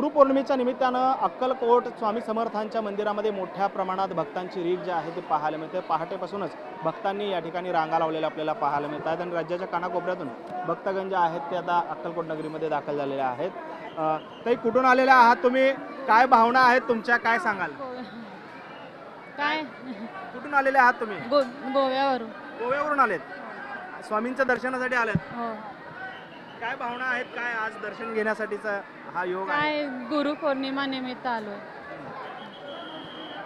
गुरुपौर्णिमेच्या निमित्तानं अक्कलकोट स्वामी समर्थांच्या मंदिरामध्ये मोठ्या प्रमाणात भक्तांची रीत जी आहे ती पाहायला मिळते। पहाटेपासूनच भक्तांनी या ठिकाणी रांगा लावलेल्या आपल्याला पाहायला मिळतात आणि राज्याच्या कानाकोपऱ्यातून भक्तगण जे आहेत ते आता अक्कलकोट नगरीमध्ये दाखल झालेले आहेत। काही कुठून आलेले आहात तुम्ही, काय भावना आहेत तुमच्या, काय सांगाल? काय कुठून आलेले आहात तुम्ही? गोव्यावरून। गोव्यावरून आलेत, स्वामींच्या दर्शनासाठी आलेत। हो, काय भावना आहेत, काय आज दर्शन घेण्यासाठीचा हा योग आहे? काय गुरुपौर्णिमा निमित्त आलोय।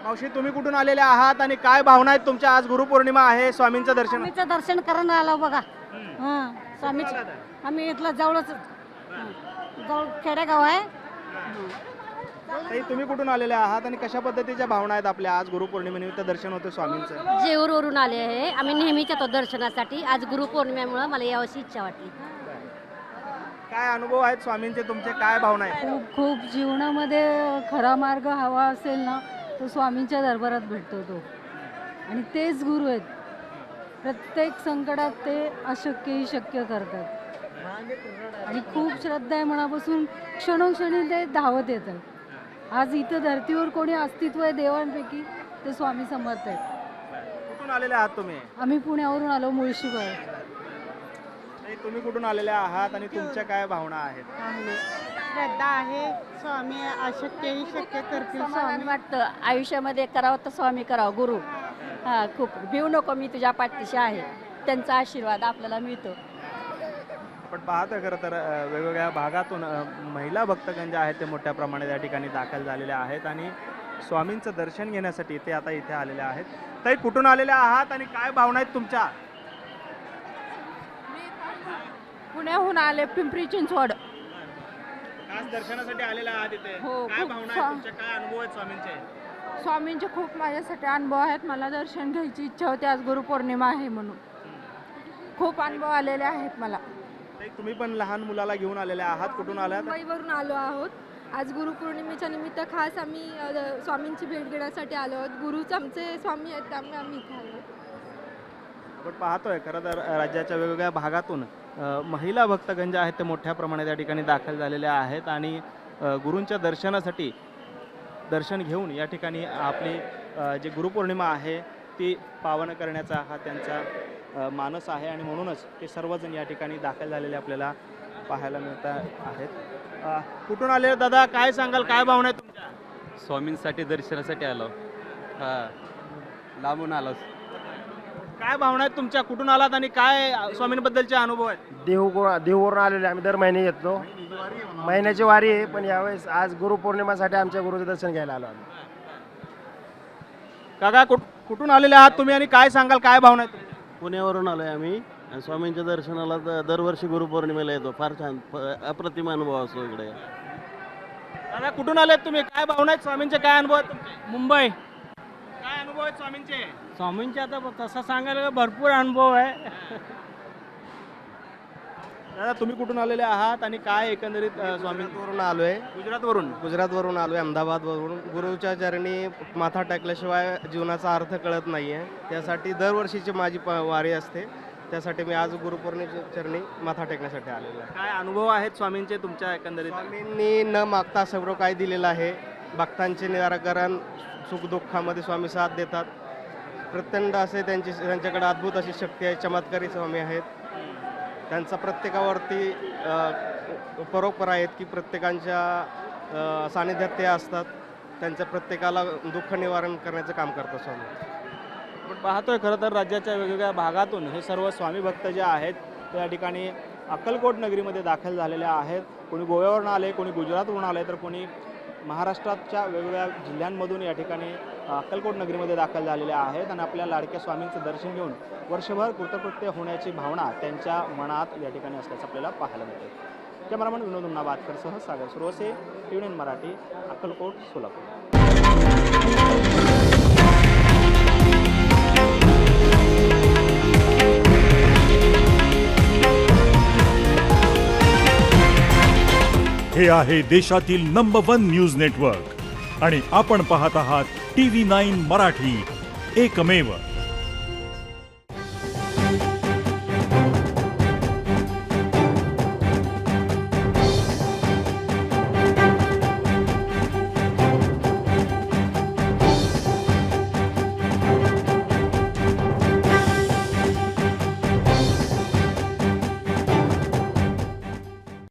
मावशी तुम्ही कुठून आलेले आहात आणि काय भावना आहेत तुमच्या? आज गुरुपौर्णिमा आहे, स्वामींचं दर्शन स्वामीचं दर्शन करायला आलो बघा। हम्म. हां, स्वामीचं कुठून आलात? आम्ही इथलं जवळच जवळ खेडेगाव आहे। ताई, तुम्ही कुठून आलेले आहात आणि कशा पद्धतीच्या भावना आहेत आपल्या? आज गुरुपौर्णिमेनिमित्त दर्शन होते स्वामींचं। जेऊरवरून आले आहे आम्ही, नेहमीच येतो दर्शनासाठी। आज गुरुपौर्णिमेमुळे मला यावर्षी इच्छा वाटली। काय अनुभव आहेत स्वामींचे तुमचे, काय भावना आहेत? खूप खूप जीवनामध्ये खरा मार्ग हवा असेल ना तो स्वामींच्या दरबारात भेटतो तो, आणि तेच गुरु आहेत। प्रत्येक संकटात ते अशक्यही शक्य करतात आणि खूप श्रद्धा आहे मनापासून, क्षणोक्षणी ते धावत येतात। आज इथं धर्तीवर कोणी अस्तित्व आहे देवांपैकी ते स्वामी समर्थ आहेत। कुठून आलेले आहात तुम्ही? आम्ही पुण्यावरून आलो, मुळशीवर। ताई, तुम्ही कुठून आलेले आहात आणि तुमच्या काय भावना आहेत? श्रद्धा आहे, स्वामी अशक्यही शक्य करतील। समाधान वाटतं, आयुष्यामध्ये करावं तर स्वामी करावं, गुरु। हा, खूप भिऊ नको, मी तुझ्या पाठीशी आहे, त्यांचा आशीर्वाद आपल्याला मिळतो। आपण पाहतोय खरं तर वेगवेगळ्या भागातून महिला भक्तगण जे आहेत ते मोठ्या प्रमाणात या ठिकाणी दाखल झालेले आहेत आणि स्वामींचं दर्शन घेण्यासाठी ते आता इथे आलेले आहेत। ताई, कुठून आलेले आहात आणि काय भावना आहेत तुमच्या? पुण्याहून आले, पिंपरी चिंचवड। आज दर्शनासाठी आलेले आहात इथे, हो, काय खूप भावना आहेत तुमच्या, काय अनुभव आहेत स्वामींचे? स्वामींचे खूप माझ्यासाठी अनुभव आहेत। मला दर्शन घ्यायची इच्छा होती, आज गुरुपौर्णिमा आहे म्हणून खूप अनुभव आलेले आहेत मला। ताई, तुम्ही पण लहान मुलाला घेऊन आलेले आहात, कुठून आलात? मुंबईवरून आलो आहोत। आज गुरुपौर्णिमेच्या निमित्त खास आम्ही स्वामींची भेट घेण्यासाठी आलो आहोत। गुरुच आमचे स्वामी आहेत, त्यामुळे आम्ही इथे आलो। आपण पाहतोय खरं तर राज्याच्या वेगवेगळ्या भागातून महिला भक्तगण जे आहेत ते मोठ्या प्रमाणात या ठिकाणी दाखल झालेले आहेत आणि गुरूंच्या दर्शनासाठी दर्शन घेऊन या ठिकाणी आपली जी गुरुपौर्णिमा आहे ती पावन करण्याचा हा त्यांचा मानस आहे आणि म्हणूनच ते सर्वजण या ठिकाणी दाखल झालेले आपल्याला पाहायला मिळत आहेत। कुठून आले दादा, काय सांगाल, काय भावना आहे तुमच्या? स्वामींसाठी दर्शनासाठी आलो, हां, लांबून आलो। काय भावना आहेत तुमच्या, कुठून आलात आणि काय स्वामींबद्दलचे अनुभव आहेत? देहूवरून आलेले आम्ही, दर महिने येतो, महिन्याची वारी आहे, पण यावेळेस आज गुरुपौर्णिमेसाठी आमच्या गुरुचं दर्शन घ्यायला आलो आम्ही। काका, कुठून आलेले आहात तुम्ही आणि काय सांगाल, काय भावना आहेत तुमच्या? पुण्यावरून आलो आहे आम्ही, आणि स्वामींच्या दर्शनाला दरवर्षी गुरुपौर्णिमेला येतो। फार छान, अप्रतिम अनुभव असतो इकडे। दादा, कुठून आलेत तुम्ही, काय भावना आहेत स्वामींचे, काय अनुभव आहेत तुमचे? मुंबई। काय अनुभव आहेत स्वामींचे? स्वामींचे आता तसं सांगायला भरपूर अनुभव आहे। दादा, तुम्ही कुठून आलेले आहात आणि काय एकंदरीत गुजरातवरून आलो आहे, गुजरातवरून आलो आहे, अहमदाबादवरून। गुरुच्या चरणी माथा टाकल्याशिवाय जीवनाचा अर्थ कळत नाही आहे, त्यासाठी दरवर्षीची माझी वारी असते, त्यासाठी मी आज गुरुपौर्णिमेच्या चरणी माथा टेकण्यासाठी आलेलो आहे। काय अनुभव आहेत स्वामींचे तुमच्या एकंदरीत? स्वामींनी न मागता सर्व काही दिलेलं आहे। भक्तांचे निराकरण, सुखदुःखामध्ये स्वामी साथ देतात। प्रचंड असे त्यांच्याकडे अद्भुत अशी शक्ती आहे, चमत्कारी स्वामी आहेत। त्यांचा प्रत्येकावरती परोपकार आहेत की प्रत्येकांच्या सानिध्यात ते असतात, त्यांच्या प्रत्येकाला दुःख निवारण करण्याचं काम करतात स्वामी। आपण पाहतोय खरं तर राज्याच्या वेगवेगळ्या भागातून हे सर्व स्वामी भक्त जे आहेत ते या ठिकाणी अक्कलकोट नगरीमध्ये दाखल झालेले आहेत। कोणी गोव्यावरून आले, कोणी गुजरातवरून आले, तर कोणी महाराष्ट्राच्या वेगवेगळ्या जिल्ह्यांमधून या ठिकाणी अक्कलकोट नगरीमध्ये दाखल झालेले आहेत आणि आपल्या लाडक्या स्वामींचं दर्शन घेऊन वर्षभर कृतकृत्य होण्याची भावना त्यांच्या मनात या ठिकाणी असल्याचं आपल्याला पाहायला मिळते। कॅमेरामन विनोद उन्नाबादकरसह सागर सुरवसे, TVN मराठी, अक्कलकोट, सोलापूर। हे आहे देशातील नंबर 1 न्यूज नेटवर्क आणि आपण पाहत आहात TV9 मराठी, एकमेव।